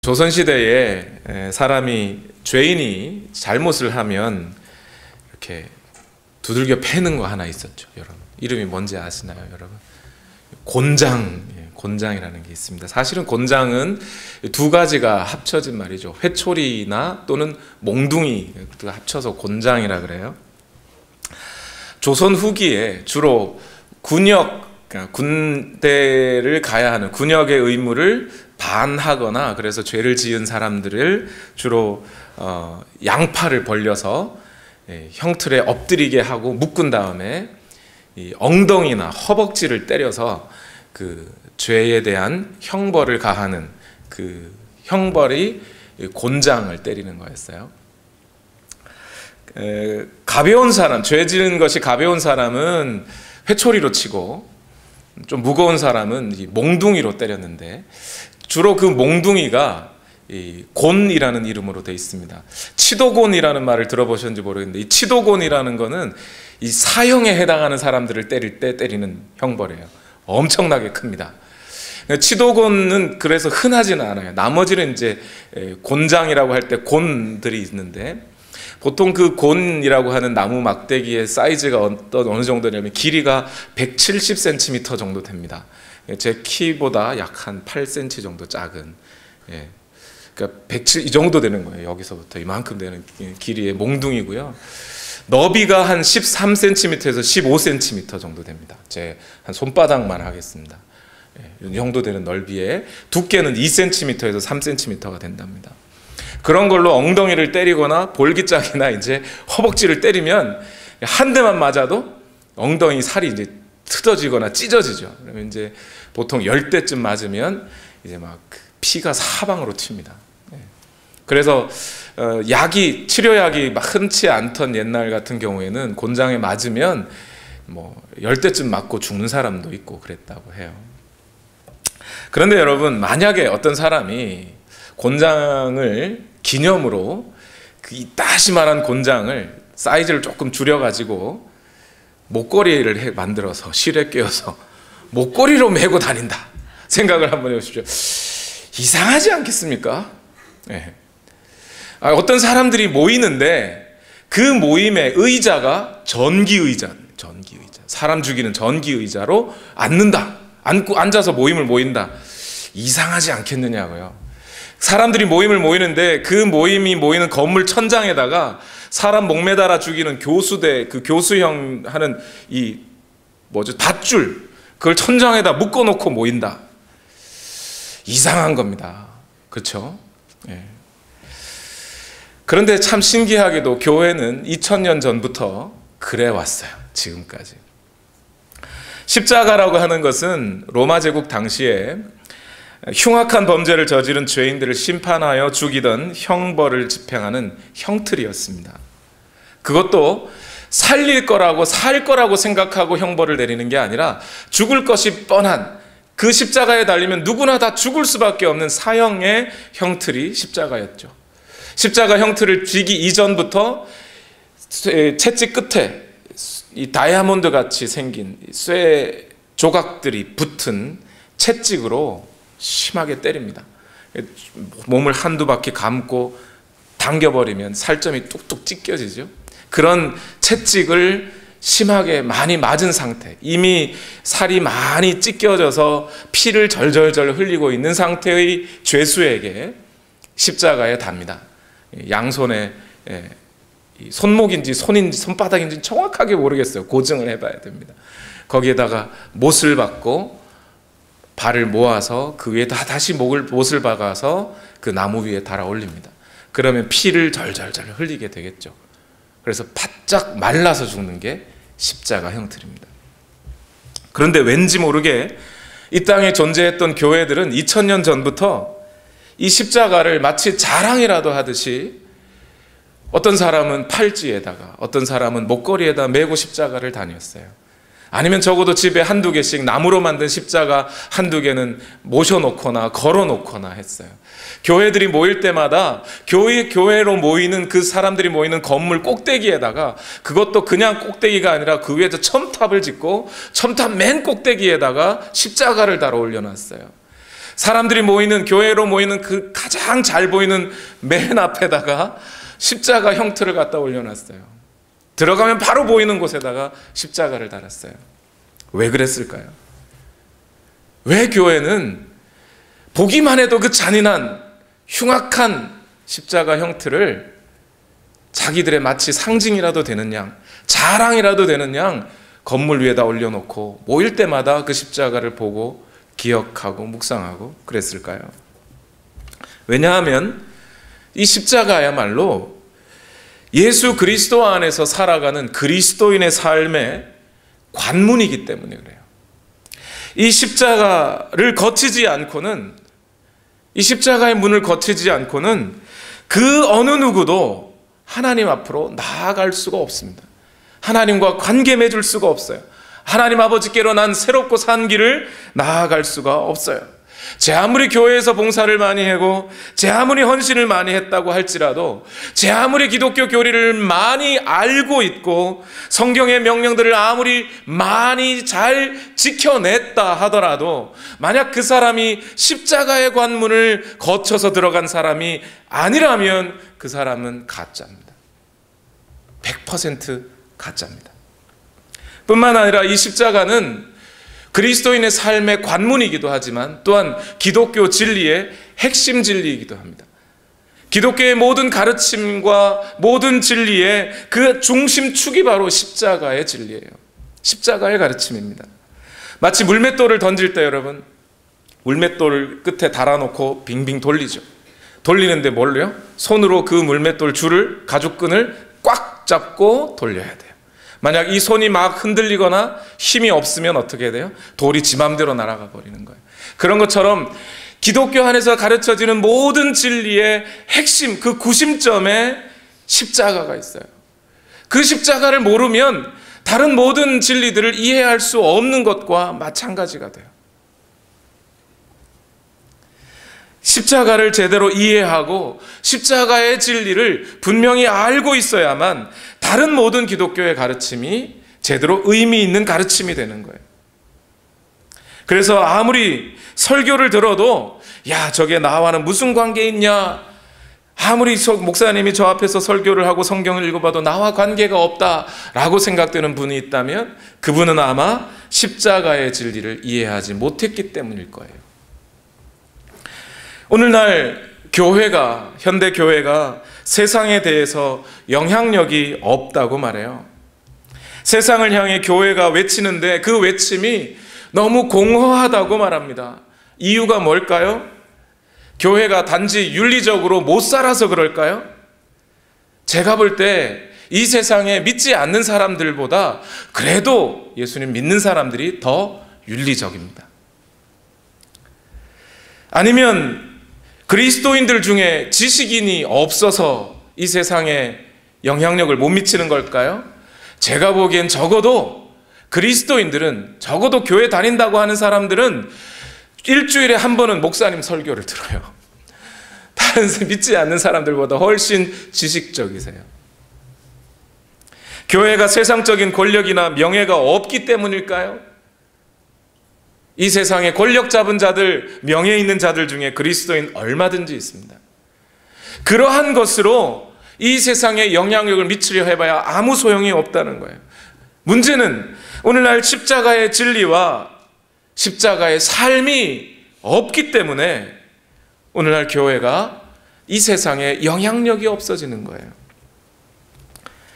조선시대에 사람이 죄인이 잘못을 하면 이렇게 두들겨 패는 거 하나 있었죠. 여러분 이름이 뭔지 아시나요? 여러분 곤장, 곤장이라는 게 있습니다. 사실은 곤장은 두 가지가 합쳐진 말이죠. 회초리나 또는 몽둥이가 합쳐서 곤장이라 그래요. 조선 후기에 주로 군역, 그러니까 군대를 가야 하는 군역의 의무를 반하거나 그래서 죄를 지은 사람들을 주로 양팔을 벌려서 형틀에 엎드리게 하고 묶은 다음에 이 엉덩이나 허벅지를 때려서 그 죄에 대한 형벌을 가하는 그 형벌이 곤장을 때리는 거였어요. 가벼운 사람, 죄 지은 것이 가벼운 사람은 회초리로 치고 좀 무거운 사람은 이 몽둥이로 때렸는데 주로 그 몽둥이가 이 곤이라는 이름으로 되어 있습니다. 치도곤이라는 말을 들어보셨는지 모르겠는데 이 치도곤이라는 거는 이 사형에 해당하는 사람들을 때릴 때 때리는 형벌이에요. 엄청나게 큽니다. 치도곤은 그래서 흔하지는 않아요. 나머지는 이제 곤장이라고 할 때 곤들이 있는데 보통 그 곤이라고 하는 나무 막대기의 사이즈가 어느 정도냐면 길이가 170cm 정도 됩니다. 제 키보다 약 한 8cm 정도 작은, 그러니까 170, 이 정도 되는 거예요. 여기서부터 이만큼 되는 길이의 몽둥이고요. 너비가 한 13cm에서 15cm 정도 됩니다. 제 한 손바닥만 하겠습니다. 이 정도 되는 넓이에 두께는 2cm에서 3cm가 된답니다. 그런 걸로 엉덩이를 때리거나 볼기짝이나 이제 허벅지를 때리면 한 대만 맞아도 엉덩이 살이 이제 뜯어지거나 찢어지죠. 그러면 이제 보통 10대쯤 맞으면 이제 막 피가 사방으로 튑니다. 그래서 치료약이 막 흔치 않던 옛날 같은 경우에는 곤장에 맞으면 뭐 10대쯤 맞고 죽는 사람도 있고 그랬다고 해요. 그런데 여러분 만약에 어떤 사람이 곤장을 기념으로 그 이따시만한 곤장을 사이즈를 조금 줄여가지고 목걸이를 만들어서 실에 꿰어서 목걸이로 메고 다닌다 생각을 한번 해보십시오. 이상하지 않겠습니까? 네. 어떤 사람들이 모이는데 그 모임의 의자가 전기의자, 사람 죽이는 전기의자로 앉아서 모임을 모인다. 이상하지 않겠느냐고요. 사람들이 모임을 모이는데 그 모임이 모이는 건물 천장에다가 사람 목매달아 죽이는 교수대, 그 교수형 하는 밧줄, 그걸 천장에다 묶어놓고 모인다. 이상한 겁니다. 그렇죠? 예. 그런데 참 신기하게도 교회는 2000년 전부터 그래 왔어요. 지금까지. 십자가라고 하는 것은 로마 제국 당시에 흉악한 범죄를 저지른 죄인들을 심판하여 죽이던 형벌을 집행하는 형틀이었습니다. 그것도 살릴 거라고 살 거라고 생각하고 형벌을 내리는 게 아니라 죽을 것이 뻔한 그 십자가에 달리면 누구나 다 죽을 수밖에 없는 사형의 형틀이 십자가였죠. 십자가 형틀을 쥐기 이전부터 채찍 끝에 이 다이아몬드 같이 생긴 쇠 조각들이 붙은 채찍으로 심하게 때립니다. 몸을 한두 바퀴 감고 당겨버리면 살점이 뚝뚝 찢겨지죠. 그런 채찍을 심하게 많이 맞은 상태, 이미 살이 많이 찢겨져서 피를 절절절 흘리고 있는 상태의 죄수에게 십자가에 답니다. 양손에 손목인지 손인지 손바닥인지 정확하게 모르겠어요. 고증을 해봐야 됩니다. 거기에다가 못을 박고 발을 모아서 그 위에 다시 못을 박아서 그 나무 위에 달아 올립니다. 그러면 피를 절절절 흘리게 되겠죠. 그래서 바짝 말라서 죽는 게 십자가 형틀입니다. 그런데 왠지 모르게 이 땅에 존재했던 교회들은 2000년 전부터 이 십자가를 마치 자랑이라도 하듯이 어떤 사람은 팔찌에다가 어떤 사람은 목걸이에다 메고 십자가를 다녔어요. 아니면 적어도 집에 한두 개씩 나무로 만든 십자가 한두 개는 모셔놓거나 걸어놓거나 했어요. 교회들이 모일 때마다 교회로 모이는 그 사람들이 모이는 건물 꼭대기에다가, 그것도 그냥 꼭대기가 아니라 그 위에서 첨탑을 짓고 첨탑 맨 꼭대기에다가 십자가를 달아 올려놨어요. 사람들이 모이는, 교회로 모이는 그 가장 잘 보이는 맨 앞에다가 십자가 형틀을 갖다 올려놨어요. 들어가면 바로 보이는 곳에다가 십자가를 달았어요. 왜 그랬을까요? 왜 교회는 보기만 해도 그 잔인한 흉악한 십자가 형틀을 자기들의 마치 상징이라도 되는 양, 자랑이라도 되는 양 건물 위에다 올려놓고 모일 때마다 그 십자가를 보고 기억하고 묵상하고 그랬을까요? 왜냐하면 이 십자가야말로 예수 그리스도 안에서 살아가는 그리스도인의 삶의 관문이기 때문에 그래요. 이 십자가를 거치지 않고는, 이 십자가의 문을 거치지 않고는 그 어느 누구도 하나님 앞으로 나아갈 수가 없습니다. 하나님과 관계 맺을 수가 없어요. 하나님 아버지께로 난 새롭고 산 길을 나아갈 수가 없어요. 제 아무리 교회에서 봉사를 많이 하고 제 아무리 헌신을 많이 했다고 할지라도, 제 아무리 기독교 교리를 많이 알고 있고 성경의 명령들을 아무리 많이 잘 지켜냈다 하더라도 만약 그 사람이 십자가의 관문을 거쳐서 들어간 사람이 아니라면 그 사람은 가짜입니다. 100% 가짜입니다. 뿐만 아니라 이 십자가는 그리스도인의 삶의 관문이기도 하지만 또한 기독교 진리의 핵심 진리이기도 합니다. 기독교의 모든 가르침과 모든 진리의 그 중심축이 바로 십자가의 진리예요. 십자가의 가르침입니다. 마치 물맷돌을 던질 때 여러분, 물맷돌 끝에 달아놓고 빙빙 돌리죠. 돌리는데 뭘로요? 손으로 그 물맷돌 줄을, 가죽끈을 꽉 잡고 돌려야 돼요. 만약 이 손이 막 흔들리거나 힘이 없으면 어떻게 해야 돼요? 돌이 지 맘대로 날아가 버리는 거예요. 그런 것처럼 기독교 안에서 가르쳐지는 모든 진리의 핵심, 그 구심점에 십자가가 있어요. 그 십자가를 모르면 다른 모든 진리들을 이해할 수 없는 것과 마찬가지가 돼요. 십자가를 제대로 이해하고 십자가의 진리를 분명히 알고 있어야만 다른 모든 기독교의 가르침이 제대로 의미 있는 가르침이 되는 거예요. 그래서 아무리 설교를 들어도 야, 저게 나와는 무슨 관계 있냐, 아무리 목사님이 저 앞에서 설교를 하고 성경을 읽어봐도 나와 관계가 없다라고 생각되는 분이 있다면 그분은 아마 십자가의 진리를 이해하지 못했기 때문일 거예요. 오늘날 교회가, 현대 교회가 세상에 대해서 영향력이 없다고 말해요. 세상을 향해 교회가 외치는데 그 외침이 너무 공허하다고 말합니다. 이유가 뭘까요? 교회가 단지 윤리적으로 못 살아서 그럴까요? 제가 볼 때 이 세상에 믿지 않는 사람들보다 그래도 예수님 믿는 사람들이 더 윤리적입니다. 아니면 그리스도인들 중에 지식인이 없어서 이 세상에 영향력을 못 미치는 걸까요? 제가 보기엔 적어도 그리스도인들은, 적어도 교회 다닌다고 하는 사람들은 일주일에 한 번은 목사님 설교를 들어요. 다른 믿지 않는 사람들보다 훨씬 지식적이세요. 교회가 세상적인 권력이나 명예가 없기 때문일까요? 이 세상에 권력 잡은 자들, 명예 있는 자들 중에 그리스도인 얼마든지 있습니다. 그러한 것으로 이 세상에 영향력을 미치려 해봐야 아무 소용이 없다는 거예요. 문제는 오늘날 십자가의 진리와 십자가의 삶이 없기 때문에 오늘날 교회가 이 세상에 영향력이 없어지는 거예요.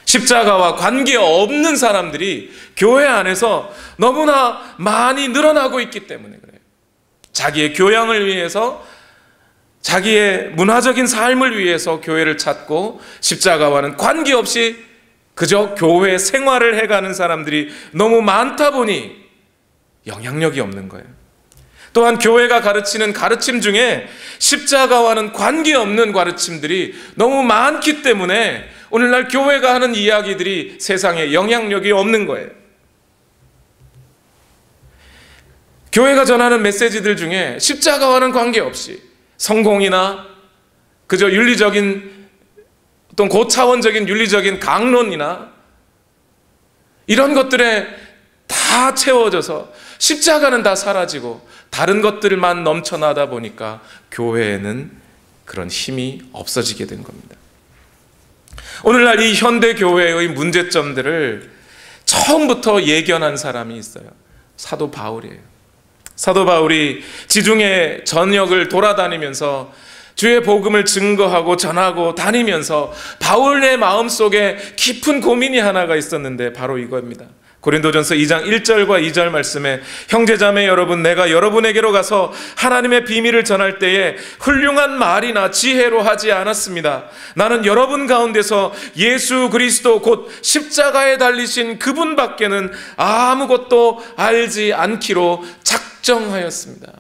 십자가와 관계없는 사람들이 교회 안에서 너무나 많이 늘어나고 있기 때문에 그래요. 자기의 교양을 위해서, 자기의 문화적인 삶을 위해서 교회를 찾고 십자가와는 관계없이 그저 교회 생활을 해가는 사람들이 너무 많다 보니 영향력이 없는 거예요. 또한 교회가 가르치는 가르침 중에 십자가와는 관계없는 가르침들이 너무 많기 때문에 오늘날 교회가 하는 이야기들이 세상에 영향력이 없는 거예요. 교회가 전하는 메시지들 중에 십자가와는 관계없이 성공이나 그저 윤리적인 어떤 고차원적인 윤리적인 강론이나 이런 것들에 다 채워져서 십자가는 다 사라지고 다른 것들만 넘쳐나다 보니까 교회에는 그런 힘이 없어지게 된 겁니다. 오늘날 이 현대 교회의 문제점들을 처음부터 예견한 사람이 있어요. 사도 바울이에요. 사도 바울이 지중해 전역을 돌아다니면서 주의 복음을 증거하고 전하고 다니면서 바울의 마음속에 깊은 고민이 하나가 있었는데 바로 이겁니다. 고린도전서 2장 1절과 2절 말씀에 형제자매 여러분, 내가 여러분에게로 가서 하나님의 비밀을 전할 때에 훌륭한 말이나 지혜로 하지 않았습니다. 나는 여러분 가운데서 예수 그리스도 곧 십자가에 달리신 그분밖에는 아무것도 알지 않기로 작정하였습니다.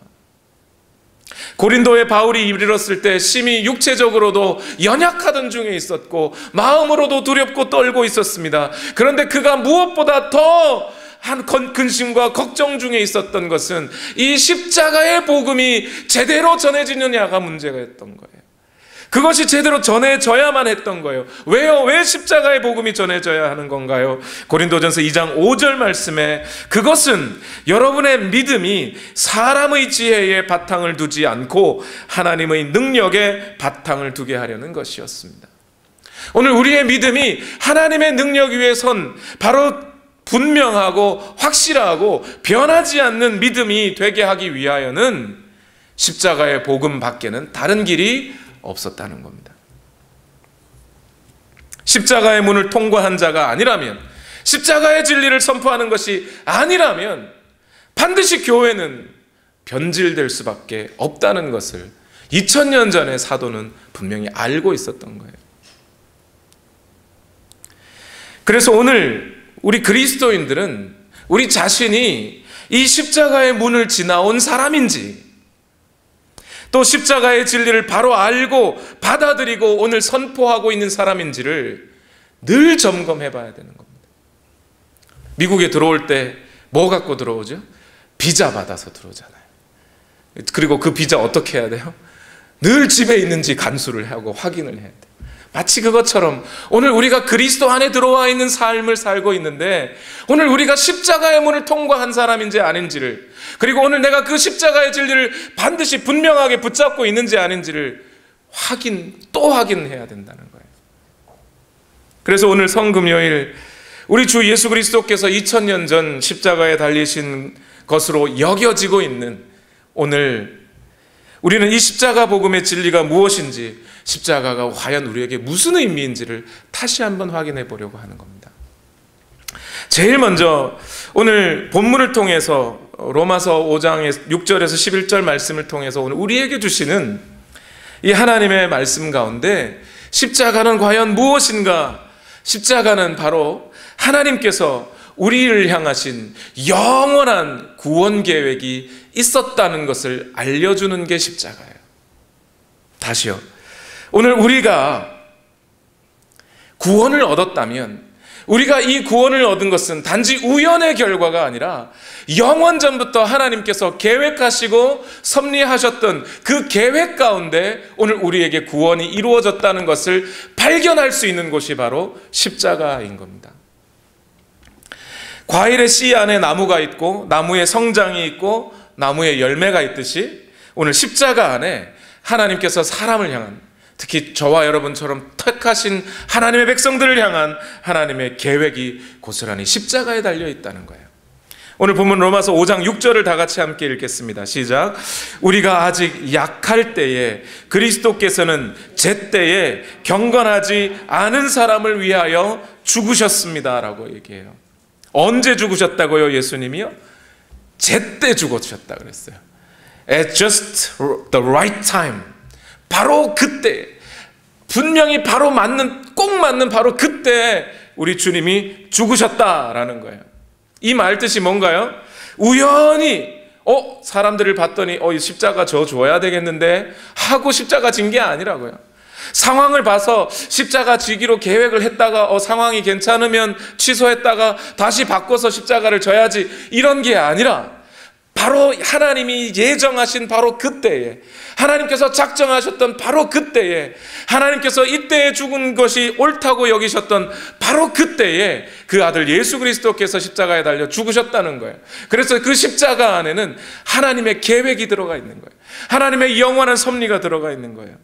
고린도에 바울이 이르렀을 때 심히 육체적으로도 연약하던 중에 있었고 마음으로도 두렵고 떨고 있었습니다. 그런데 그가 무엇보다 더 근심과 걱정 중에 있었던 것은 이 십자가의 복음이 제대로 전해지느냐가 문제였던 거예요. 그것이 제대로 전해져야만 했던 거예요. 왜요? 왜 십자가의 복음이 전해져야 하는 건가요? 고린도전서 2장 5절 말씀에 그것은 여러분의 믿음이 사람의 지혜에 바탕을 두지 않고 하나님의 능력에 바탕을 두게 하려는 것이었습니다. 오늘 우리의 믿음이 하나님의 능력 위에 선 바로 분명하고 확실하고 변하지 않는 믿음이 되게 하기 위하여는 십자가의 복음 밖에는 다른 길이 없었다는 겁니다. 십자가의 문을 통과한 자가 아니라면, 십자가의 진리를 선포하는 것이 아니라면 반드시 교회는 변질될 수밖에 없다는 것을 2000년 전에 사도는 분명히 알고 있었던 거예요. 그래서 오늘 우리 그리스도인들은 우리 자신이 이 십자가의 문을 지나온 사람인지, 또 십자가의 진리를 바로 알고 받아들이고 오늘 선포하고 있는 사람인지를 늘 점검해 봐야 되는 겁니다. 미국에 들어올 때 뭐 갖고 들어오죠? 비자 받아서 들어오잖아요. 그리고 그 비자 어떻게 해야 돼요? 늘 집에 있는지 간수를 하고 확인을 해야 돼요. 마치 그것처럼 오늘 우리가 그리스도 안에 들어와 있는 삶을 살고 있는데, 오늘 우리가 십자가의 문을 통과한 사람인지 아닌지를, 그리고 오늘 내가 그 십자가의 진리를 반드시 분명하게 붙잡고 있는지 아닌지를 또 확인해야 된다는 거예요. 그래서 오늘 성금요일 우리 주 예수 그리스도께서 2000년 전 십자가에 달리신 것으로 여겨지고 있는 오늘, 우리는 이 십자가 복음의 진리가 무엇인지, 십자가가 과연 우리에게 무슨 의미인지를 다시 한번 확인해 보려고 하는 겁니다. 제일 먼저 오늘 본문을 통해서 로마서 5장의 6절에서 11절 말씀을 통해서 오늘 우리에게 주시는 이 하나님의 말씀 가운데 십자가는 과연 무엇인가? 십자가는 바로 하나님께서 우리를 향하신 영원한 구원 계획이 있었다는 것을 알려주는 게 십자가예요. 다시요. 오늘 우리가 구원을 얻었다면, 우리가 이 구원을 얻은 것은 단지 우연의 결과가 아니라 영원 전부터 하나님께서 계획하시고 섭리하셨던 그 계획 가운데 오늘 우리에게 구원이 이루어졌다는 것을 발견할 수 있는 곳이 바로 십자가인 겁니다. 과일의 씨 안에 나무가 있고 나무에 성장이 있고 나무에 열매가 있듯이 오늘 십자가 안에 하나님께서 사람을 향한, 특히 저와 여러분처럼 택하신 하나님의 백성들을 향한 하나님의 계획이 고스란히 십자가에 달려 있다는 거예요. 오늘 본문 로마서 5장 6절을 다 같이 함께 읽겠습니다. 시작. 우리가 아직 약할 때에 그리스도께서는 제때에 경건하지 않은 사람을 위하여 죽으셨습니다 라고 얘기해요. 언제 죽으셨다고요? 예수님이요? 제때 죽으셨다 그랬어요. At just the right time. 바로 그때, 분명히 바로 꼭 맞는 바로 그때 우리 주님이 죽으셨다라는 거예요. 이 말 뜻이 뭔가요? 우연히 사람들을 봤더니 십자가 저 줘야 되겠는데 하고 십자가 진 게 아니라고요. 상황을 봐서 십자가 지기로 계획을 했다가 상황이 괜찮으면 취소했다가 다시 바꿔서 십자가를 져야지, 이런 게 아니라 바로 하나님이 예정하신 바로 그때에, 하나님께서 작정하셨던 바로 그때에, 하나님께서 이때에 죽은 것이 옳다고 여기셨던 바로 그때에 그 아들 예수 그리스도께서 십자가에 달려 죽으셨다는 거예요. 그래서 그 십자가 안에는 하나님의 계획이 들어가 있는 거예요. 하나님의 영원한 섭리가 들어가 있는 거예요.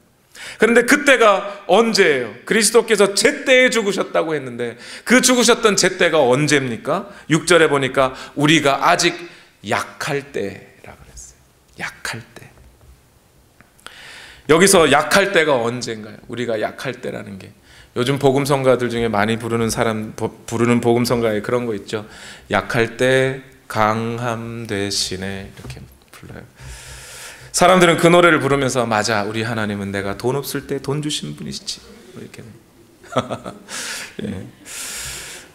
그런데 그때가 언제예요? 그리스도께서 제때에 죽으셨다고 했는데 그 죽으셨던 제때가 언제입니까? 6절에 보니까 우리가 아직 약할 때라고 그랬어요. 약할 때. 여기서 약할 때가 언제인가요? 우리가 약할 때라는 게 요즘 복음성가들 중에 많이 부르는 복음성가에 그런 거 있죠. 약할 때 강함 되시네, 이렇게 불러요. 사람들은 그 노래를 부르면서 맞아, 우리 하나님은 내가 돈 없을 때 돈 주신 분이시지, 이렇게. 예.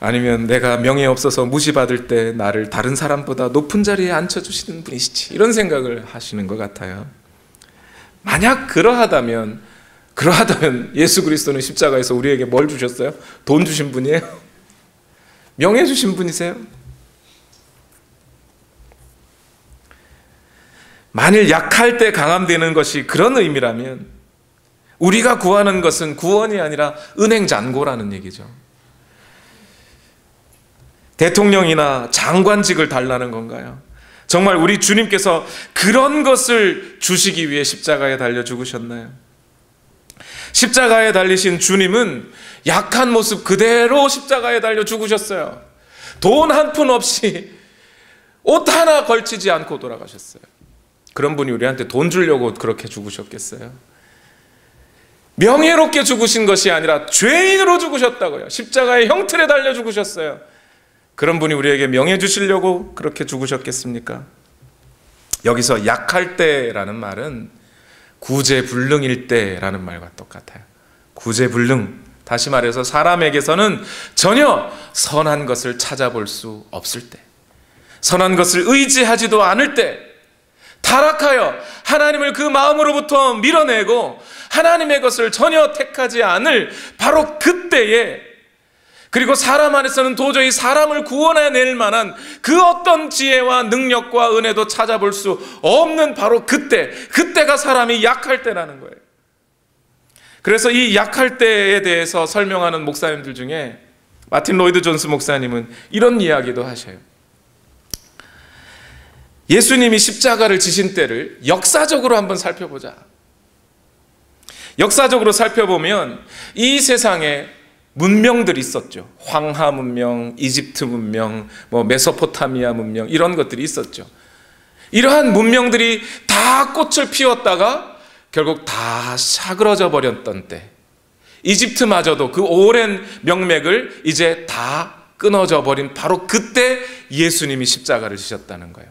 아니면 내가 명예 없어서 무시받을 때 나를 다른 사람보다 높은 자리에 앉혀주시는 분이시지, 이런 생각을 하시는 것 같아요. 만약 그러하다면 예수 그리스도는 십자가에서 우리에게 뭘 주셨어요? 돈 주신 분이에요? 명예 주신 분이세요? 만일 약할 때 강함되는 것이 그런 의미라면 우리가 구하는 것은 구원이 아니라 은행 잔고라는 얘기죠. 대통령이나 장관직을 달라는 건가요? 정말 우리 주님께서 그런 것을 주시기 위해 십자가에 달려 죽으셨나요? 십자가에 달리신 주님은 약한 모습 그대로 십자가에 달려 죽으셨어요. 돈 한 푼 없이 옷 하나 걸치지 않고 돌아가셨어요. 그런 분이 우리한테 돈 주려고 그렇게 죽으셨겠어요? 명예롭게 죽으신 것이 아니라 죄인으로 죽으셨다고요. 십자가의 형틀에 달려 죽으셨어요. 그런 분이 우리에게 명예 주시려고 그렇게 죽으셨겠습니까? 여기서 약할 때라는 말은 구제불능일 때라는 말과 똑같아요. 구제불능, 다시 말해서 사람에게서는 전혀 선한 것을 찾아볼 수 없을 때, 선한 것을 의지하지도 않을 때, 타락하여 하나님을 그 마음으로부터 밀어내고 하나님의 것을 전혀 택하지 않을 바로 그때에, 그리고 사람 안에서는 도저히 사람을 구원해낼 만한 그 어떤 지혜와 능력과 은혜도 찾아볼 수 없는 바로 그때가 사람이 약할 때라는 거예요. 그래서 이 약할 때에 대해서 설명하는 목사님들 중에 마틴 로이드 존스 목사님은 이런 이야기도 하셔요. 예수님이 십자가를 지신 때를 역사적으로 한번 살펴보자. 역사적으로 살펴보면 이 세상에 문명들이 있었죠. 황하 문명, 이집트 문명, 메소포타미아 문명, 이런 것들이 있었죠. 이러한 문명들이 다 꽃을 피웠다가 결국 다 사그러져 버렸던 때, 이집트마저도 그 오랜 명맥을 이제 다 끊어져 버린 바로 그때 예수님이 십자가를 지셨다는 거예요.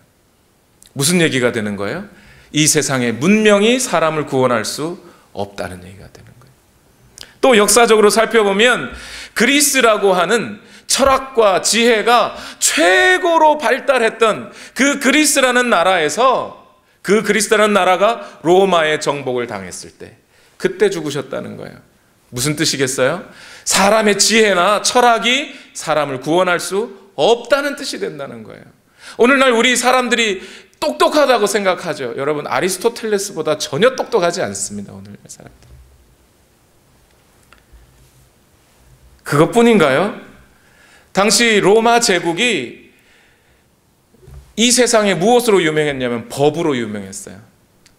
무슨 얘기가 되는 거예요? 이 세상의 문명이 사람을 구원할 수 없다는 얘기가 되는 거예요. 또 역사적으로 살펴보면 그리스라고 하는 철학과 지혜가 최고로 발달했던 그 그리스라는 나라에서, 그 그리스라는 나라가 로마의 정복을 당했을 때 그때 죽으셨다는 거예요. 무슨 뜻이겠어요? 사람의 지혜나 철학이 사람을 구원할 수 없다는 뜻이 된다는 거예요. 오늘날 우리 사람들이 똑똑하다고 생각하죠. 여러분, 아리스토텔레스보다 전혀 똑똑하지 않습니다. 오늘날 사람들. 그것뿐인가요? 당시 로마 제국이 이 세상에 무엇으로 유명했냐면 법으로 유명했어요.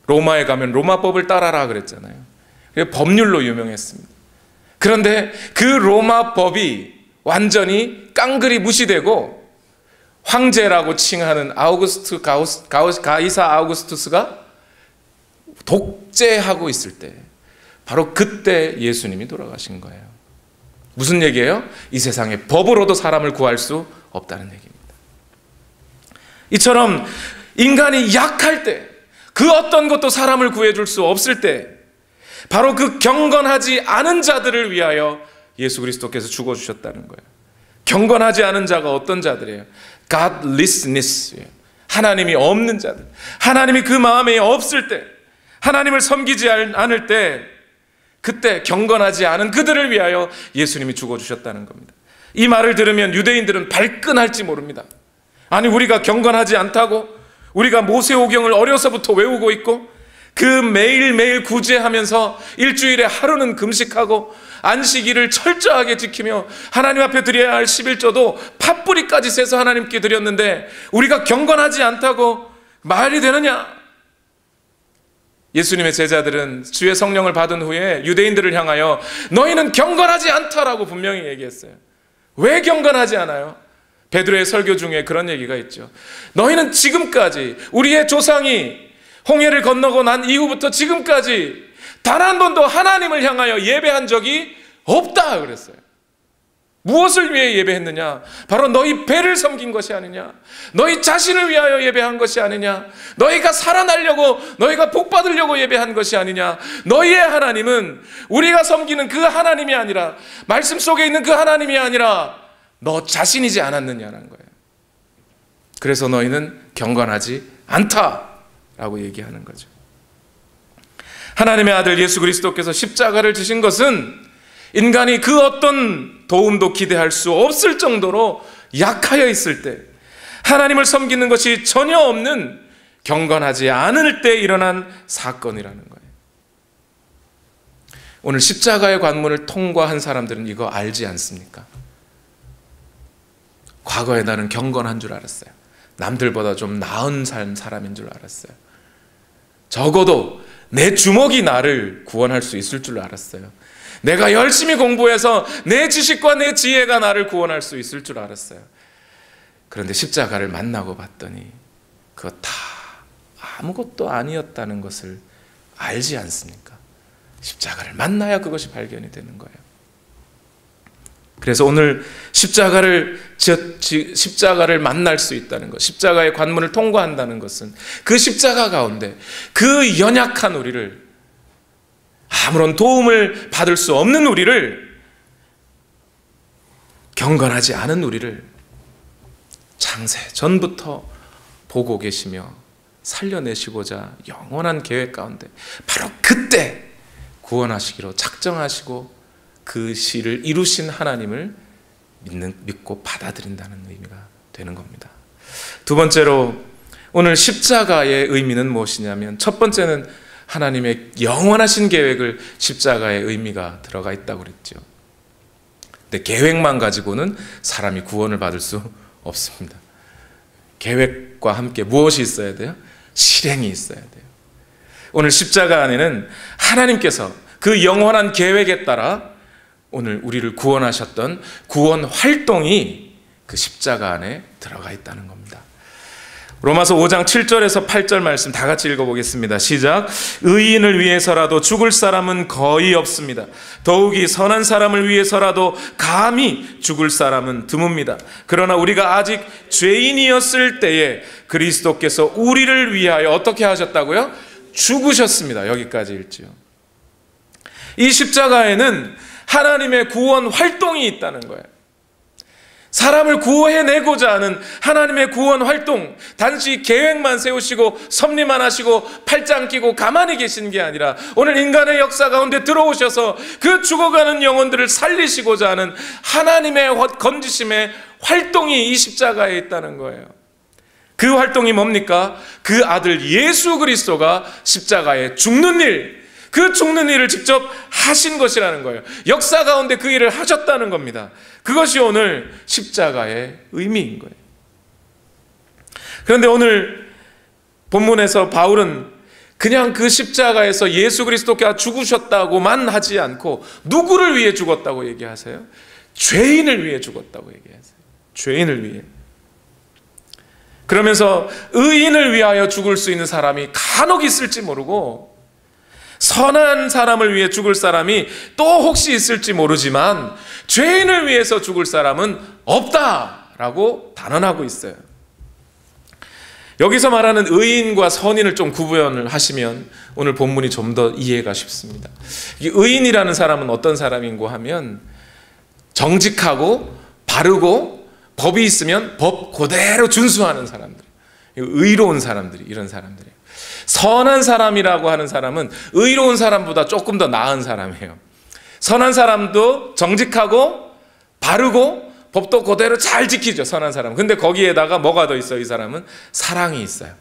로마에 가면 로마법을 따라라 그랬잖아요. 법률로 유명했습니다. 그런데 그 로마법이 완전히 깡그리 무시되고 황제라고 칭하는 가이사 아우구스투스가 독재하고 있을 때, 바로 그때 예수님이 돌아가신 거예요. 무슨 얘기예요? 이 세상에 법으로도 사람을 구할 수 없다는 얘기입니다. 이처럼 인간이 약할 때, 그 어떤 것도 사람을 구해줄 수 없을 때, 바로 그 경건하지 않은 자들을 위하여 예수 그리스도께서 죽어주셨다는 거예요. 경건하지 않은 자가 어떤 자들이에요? godlessness, 하나님이 없는 자들, 하나님이 그 마음에 없을 때, 하나님을 섬기지 않을 때, 그때 경건하지 않은 그들을 위하여 예수님이 죽어주셨다는 겁니다. 이 말을 들으면 유대인들은 발끈할지 모릅니다. 아니, 우리가 경건하지 않다고? 우리가 모세오경을 어려서부터 외우고 있고 그 매일매일 구제하면서 일주일에 하루는 금식하고 안식일을 철저하게 지키며 하나님 앞에 드려야 할 11조도 팥뿌리까지 세서 하나님께 드렸는데 우리가 경건하지 않다고 말이 되느냐? 예수님의 제자들은 주의 성령을 받은 후에 유대인들을 향하여 너희는 경건하지 않다라고 분명히 얘기했어요. 왜 경건하지 않아요? 베드로의 설교 중에 그런 얘기가 있죠. 너희는 지금까지 우리의 조상이 홍해를 건너고 난 이후부터 지금까지 단 한 번도 하나님을 향하여 예배한 적이 없다 그랬어요. 무엇을 위해 예배했느냐? 바로 너희 배를 섬긴 것이 아니냐? 너희 자신을 위하여 예배한 것이 아니냐? 너희가 살아나려고, 너희가 복받으려고 예배한 것이 아니냐? 너희의 하나님은 우리가 섬기는 그 하나님이 아니라, 말씀 속에 있는 그 하나님이 아니라 너 자신이지 않았느냐는 거예요. 그래서 너희는 경건하지 않다라고 얘기하는 거죠. 하나님의 아들 예수 그리스도께서 십자가를 지신 것은 인간이 그 어떤 도움도 기대할 수 없을 정도로 약하여 있을 때, 하나님을 섬기는 것이 전혀 없는 경건하지 않을 때 일어난 사건이라는 거예요. 오늘 십자가의 관문을 통과한 사람들은 이거 알지 않습니까? 과거에 나는 경건한 줄 알았어요. 남들보다 좀 나은 사람인 줄 알았어요. 적어도 내 주먹이 나를 구원할 수 있을 줄 알았어요. 내가 열심히 공부해서 내 지식과 내 지혜가 나를 구원할 수 있을 줄 알았어요. 그런데 십자가를 만나고 봤더니 그거 다 아무것도 아니었다는 것을 알지 않습니까? 십자가를 만나야 그것이 발견이 되는 거예요. 그래서 오늘 십자가를 만날 수 있다는 것, 십자가의 관문을 통과한다는 것은 그 십자가 가운데 그 연약한 우리를, 아무런 도움을 받을 수 없는 우리를, 경건하지 않은 우리를 창세 전부터 보고 계시며 살려내시고자 영원한 계획 가운데 바로 그때 구원하시기로 작정하시고 그 시를 이루신 하나님을 믿고 받아들인다는 의미가 되는 겁니다. 두 번째로 오늘 십자가의 의미는 무엇이냐면, 첫 번째는 하나님의 영원하신 계획을 십자가의 의미가 들어가 있다고 그랬죠. 근데 계획만 가지고는 사람이 구원을 받을 수 없습니다. 계획과 함께 무엇이 있어야 돼요? 실행이 있어야 돼요. 오늘 십자가 안에는 하나님께서 그 영원한 계획에 따라 오늘 우리를 구원하셨던 구원 활동이 그 십자가 안에 들어가 있다는 겁니다. 로마서 5장 7절에서 8절 말씀 다 같이 읽어보겠습니다. 시작. 의인을 위해서라도 죽을 사람은 거의 없습니다. 더욱이 선한 사람을 위해서라도 감히 죽을 사람은 드뭅니다. 그러나 우리가 아직 죄인이었을 때에 그리스도께서 우리를 위하여 어떻게 하셨다고요? 죽으셨습니다. 여기까지 읽지요. 이 십자가에는 하나님의 구원 활동이 있다는 거예요. 사람을 구해내고자 하는 하나님의 구원 활동, 단지 계획만 세우시고 섭리만 하시고 팔짱 끼고 가만히 계시는 게 아니라 오늘 인간의 역사 가운데 들어오셔서 그 죽어가는 영혼들을 살리시고자 하는 하나님의 건지심의 활동이 이 십자가에 있다는 거예요. 그 활동이 뭡니까? 그 아들 예수 그리스도가 십자가에 죽는 일, 그 죽는 일을 직접 하신 것이라는 거예요. 역사 가운데 그 일을 하셨다는 겁니다. 그것이 오늘 십자가의 의미인 거예요. 그런데 오늘 본문에서 바울은 그냥 그 십자가에서 예수 그리스도가 죽으셨다고만 하지 않고 누구를 위해 죽었다고 얘기하세요? 죄인을 위해 죽었다고 얘기하세요. 죄인을 위해. 그러면서 의인을 위하여 죽을 수 있는 사람이 간혹 있을지 모르고 선한 사람을 위해 죽을 사람이 또 혹시 있을지 모르지만 죄인을 위해서 죽을 사람은 없다라고 단언하고 있어요. 여기서 말하는 의인과 선인을 좀 구분을 하시면 오늘 본문이 좀 더 이해가 쉽습니다. 이 의인이라는 사람은 어떤 사람인고 하면 정직하고 바르고 법이 있으면 법 그대로 준수하는 사람들, 의로운 사람들이 이런 사람들이에요. 선한 사람이라고 하는 사람은 의로운 사람보다 조금 더 나은 사람이에요. 선한 사람도 정직하고 바르고 법도 그대로 잘 지키죠. 선한 사람은. 근데 거기에다가 뭐가 더 있어요? 이 사람은 사랑이 있어요.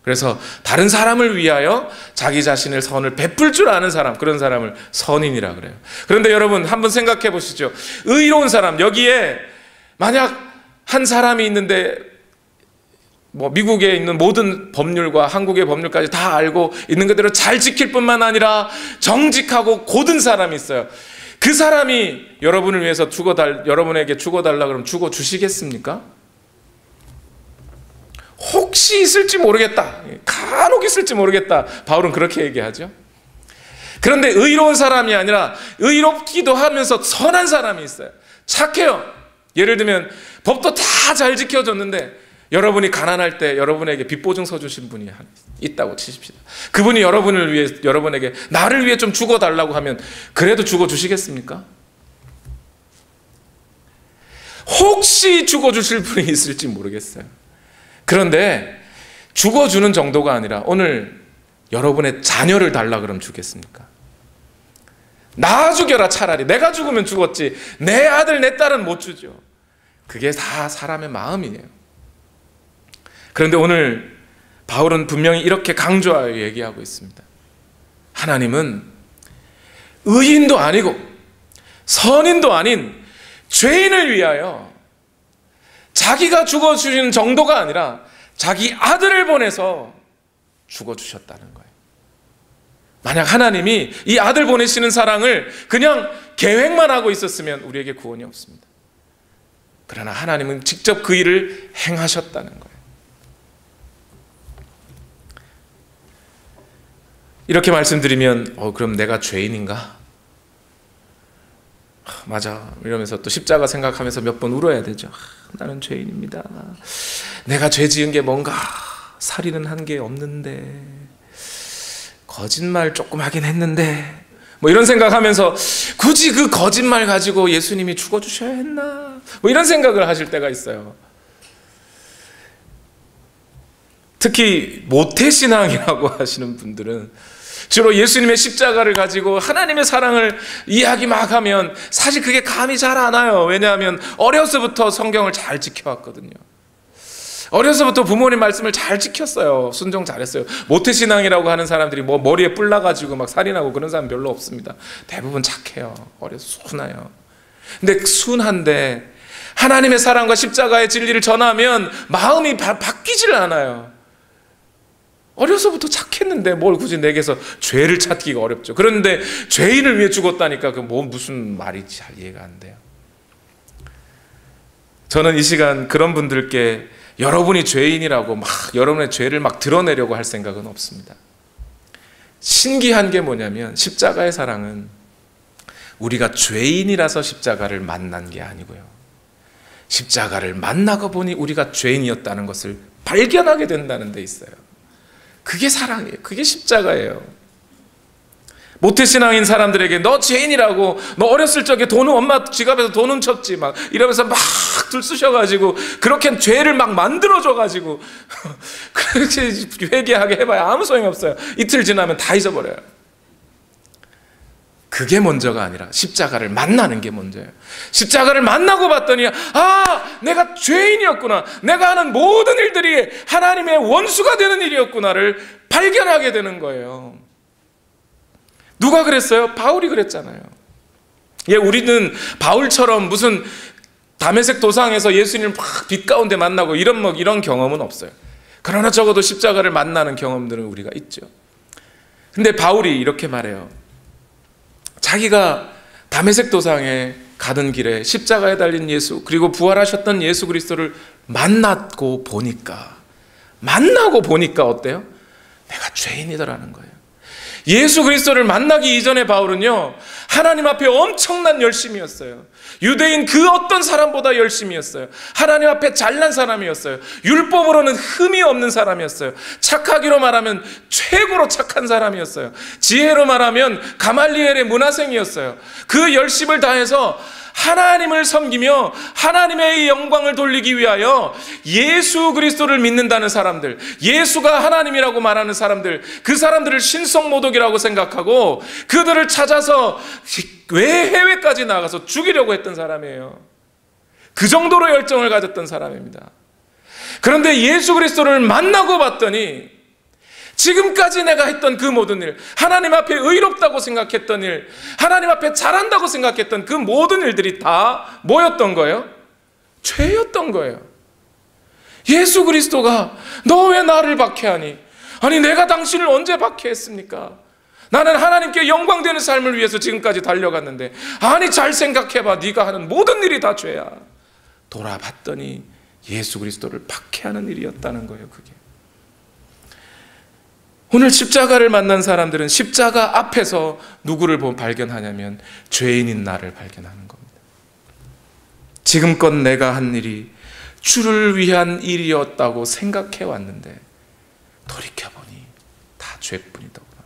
그래서 다른 사람을 위하여 자기 자신의 선을 베풀 줄 아는 사람, 그런 사람을 선인이라 그래요. 그런데 여러분 한번 생각해 보시죠. 의로운 사람, 여기에 만약 한 사람이 있는데 미국에 있는 모든 법률과 한국의 법률까지 다 알고 있는 그대로 잘 지킬 뿐만 아니라 정직하고 고든 사람이 있어요. 그 사람이 여러분을 위해서 여러분에게 죽어달라 그러면 죽어주시겠습니까? 혹시 있을지 모르겠다, 간혹 있을지 모르겠다, 바울은 그렇게 얘기하죠. 그런데 의로운 사람이 아니라 의롭기도 하면서 선한 사람이 있어요. 착해요. 예를 들면 법도 다 잘 지켜줬는데 여러분이 가난할 때 여러분에게 빚보증서 주신 분이 있다고 치십시다. 그분이 여러분에게 나를 위해 좀 죽어달라고 하면 그래도 죽어주시겠습니까? 혹시 죽어주실 분이 있을지 모르겠어요. 그런데 죽어주는 정도가 아니라 오늘 여러분의 자녀를 달라 그러면 주겠습니까? 나 죽여라 차라리. 내가 죽으면 죽었지 내 아들 내 딸은 못 주죠. 그게 다 사람의 마음이에요. 그런데 오늘 바울은 분명히 이렇게 강조하여 얘기하고 있습니다. 하나님은 의인도 아니고 선인도 아닌 죄인을 위하여 자기가 죽어주시는 정도가 아니라 자기 아들을 보내서 죽어주셨다는 거예요. 만약 하나님이 이 아들 보내시는 사랑을 그냥 계획만 하고 있었으면 우리에게 구원이 없습니다. 그러나 하나님은 직접 그 일을 행하셨다는 거예요. 이렇게 말씀드리면 그럼 내가 죄인인가? 맞아 이러면서 또 십자가 생각하면서 몇 번 울어야 되죠. 나는 죄인입니다. 내가 죄 지은 게 뭔가? 살인은 한 게 없는데, 거짓말 조금 하긴 했는데, 이런 생각하면서 굳이 그 거짓말 가지고 예수님이 죽어주셔야 했나? 이런 생각을 하실 때가 있어요. 특히 모태신앙이라고 하시는 분들은 주로 예수님의 십자가를 가지고 하나님의 사랑을 이야기 막 하면 사실 그게 감이 잘 안 와요. 왜냐하면 어려서부터 성경을 잘 지켜왔거든요. 어려서부터 부모님 말씀을 잘 지켰어요. 순종 잘했어요. 모태신앙이라고 하는 사람들이 머리에 뿔 나가지고 막 살인하고 그런 사람 별로 없습니다. 대부분 착해요. 어려서 순해요. 근데 순한데 하나님의 사랑과 십자가의 진리를 전하면 마음이 바뀌질 않아요. 어려서부터 착했는데 뭘 굳이 내게서 죄를 찾기가 어렵죠. 그런데 죄인을 위해 죽었다니까 그 무슨 말인지 잘 이해가 안 돼요. 저는 이 시간 그런 분들께 여러분이 죄인이라고 여러분의 죄를 드러내려고 할 생각은 없습니다. 신기한 게 뭐냐면 십자가의 사랑은 우리가 죄인이라서 십자가를 만난 게 아니고요. 십자가를 만나고 보니 우리가 죄인이었다는 것을 발견하게 된다는 데 있어요. 그게 사랑이에요. 그게 십자가예요. 모태신앙인 사람들에게 너 죄인이라고, 너 어렸을 적에 엄마 지갑에서 돈 훔쳤지 이러면서 막 들쑤셔가지고 그렇게 죄를 만들어줘가지고 그렇게 회개하게 해봐야 아무 소용이 없어요. 이틀 지나면 다 잊어버려요. 그게 먼저가 아니라 십자가를 만나는 게 먼저예요. 십자가를 만나고 봤더니 내가 죄인이었구나, 내가 하는 모든 일들이 하나님의 원수가 되는 일이었구나를 발견하게 되는 거예요. 누가 그랬어요? 바울이 그랬잖아요. 우리는 바울처럼 무슨 다메섹 도상에서 예수님을 막 빛 가운데 만나고 이런 경험은 없어요. 그러나 적어도 십자가를 만나는 경험들은 우리가 있죠. 근데 바울이 이렇게 말해요. 자기가 다메섹 도상에 가던 길에 십자가에 달린 예수, 그리고 부활하셨던 예수 그리스도를 만나고 보니까 어때요? 내가 죄인이더라는 거예요. 예수 그리스도를 만나기 이전에 바울은요, 하나님 앞에 엄청난 열심이었어요. 유대인 그 어떤 사람보다 열심이었어요. 하나님 앞에 잘난 사람이었어요. 율법으로는 흠이 없는 사람이었어요. 착하기로 말하면 최고로 착한 사람이었어요. 지혜로 말하면 가말리엘의 문화생이었어요. 그 열심을 다해서 하나님을 섬기며 하나님의 영광을 돌리기 위하여 예수 그리스도를 믿는다는 사람들, 예수가 하나님이라고 말하는 사람들, 그 사람들을 신성모독이라고 생각하고 그들을 찾아서 해외까지 나가서 죽이려고 했던 사람이에요. 그 정도로 열정을 가졌던 사람입니다. 그런데 예수 그리스도를 만나고 봤더니 지금까지 내가 했던 그 모든 일, 하나님 앞에 의롭다고 생각했던 일, 하나님 앞에 잘한다고 생각했던 그 모든 일들이 다 뭐였던 거예요? 죄였던 거예요. 예수 그리스도가 너 왜 나를 박해하니? 아니 내가 당신을 언제 박해했습니까? 나는 하나님께 영광되는 삶을 위해서 지금까지 달려갔는데, 아니 잘 생각해봐, 네가 하는 모든 일이 다 죄야. 돌아봤더니 예수 그리스도를 박해하는 일이었다는 거예요. 그게 오늘 십자가를 만난 사람들은 십자가 앞에서 누구를 발견하냐면 죄인인 나를 발견하는 겁니다. 지금껏 내가 한 일이 주를 위한 일이었다고 생각해 왔는데 돌이켜보니 다 죄뿐이더구나.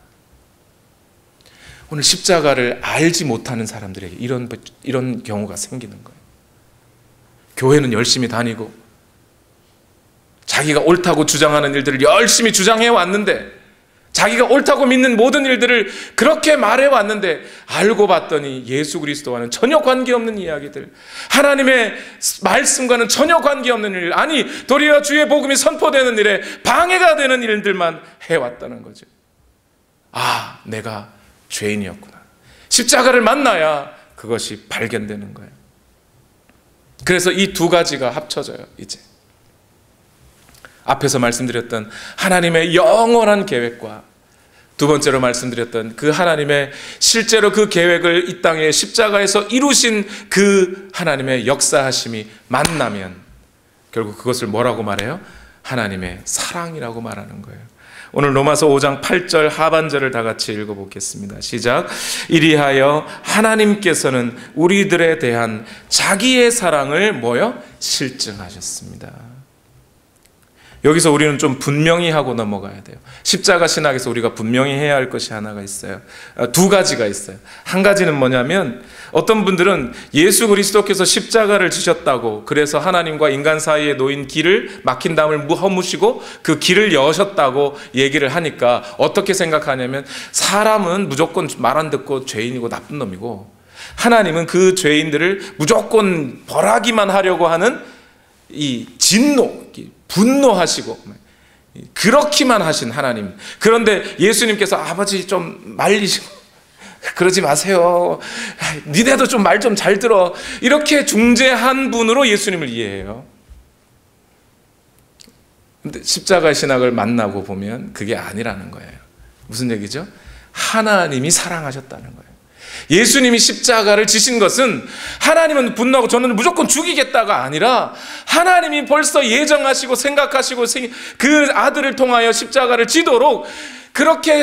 오늘 십자가를 알지 못하는 사람들에게 이런 경우가 생기는 거예요. 교회는 열심히 다니고 자기가 옳다고 주장하는 일들을 열심히 주장해 왔는데, 자기가 옳다고 믿는 모든 일들을 그렇게 말해 왔는데, 알고 봤더니 예수 그리스도와는 전혀 관계없는 이야기들, 하나님의 말씀과는 전혀 관계없는 일, 아니 도리어 주의 복음이 선포되는 일에 방해가 되는 일들만 해왔다는 거죠. 아, 내가 죄인이었구나. 십자가를 만나야 그것이 발견되는 거예요. 그래서 이 두 가지가 합쳐져요. 이제 앞에서 말씀드렸던 하나님의 영원한 계획과 두 번째로 말씀드렸던 그 하나님의 실제로 그 계획을 이 땅에 십자가에서 이루신 그 하나님의 역사하심이 만나면 결국 그것을 뭐라고 말해요? 하나님의 사랑이라고 말하는 거예요. 오늘 로마서 5장 8절 하반절을 다 같이 읽어보겠습니다. 시작. 이리하여 하나님께서는 우리들에 대한 자기의 사랑을 뭐요? 실증하셨습니다. 여기서 우리는 좀 분명히 하고 넘어가야 돼요. 십자가 신학에서 우리가 분명히 해야 할 것이 하나가 있어요. 두 가지가 있어요. 한 가지는 뭐냐면, 어떤 분들은 예수 그리스도께서 십자가를 지셨다고, 그래서 하나님과 인간 사이에 놓인 길을, 막힌 담을 허무시고 그 길을 여셨다고 얘기를 하니까 어떻게 생각하냐면, 사람은 무조건 말 안 듣고 죄인이고 나쁜 놈이고, 하나님은 그 죄인들을 무조건 벌하기만 하려고 하는 이 진노, 분노하시고 그렇기만 하신 하나님. 그런데 예수님께서 아버지 좀 말리시고 그러지 마세요, 니네도 좀 말 좀 잘 들어, 이렇게 중재한 분으로 예수님을 이해해요. 근데 십자가 신학을 만나고 보면 그게 아니라는 거예요. 무슨 얘기죠? 하나님이 사랑하셨다는 거예요. 예수님이 십자가를 지신 것은 하나님은 분노하고 저는 무조건 죽이겠다가 아니라, 하나님이 벌써 예정하시고 생각하시고 그 아들을 통하여 십자가를 지도록 그렇게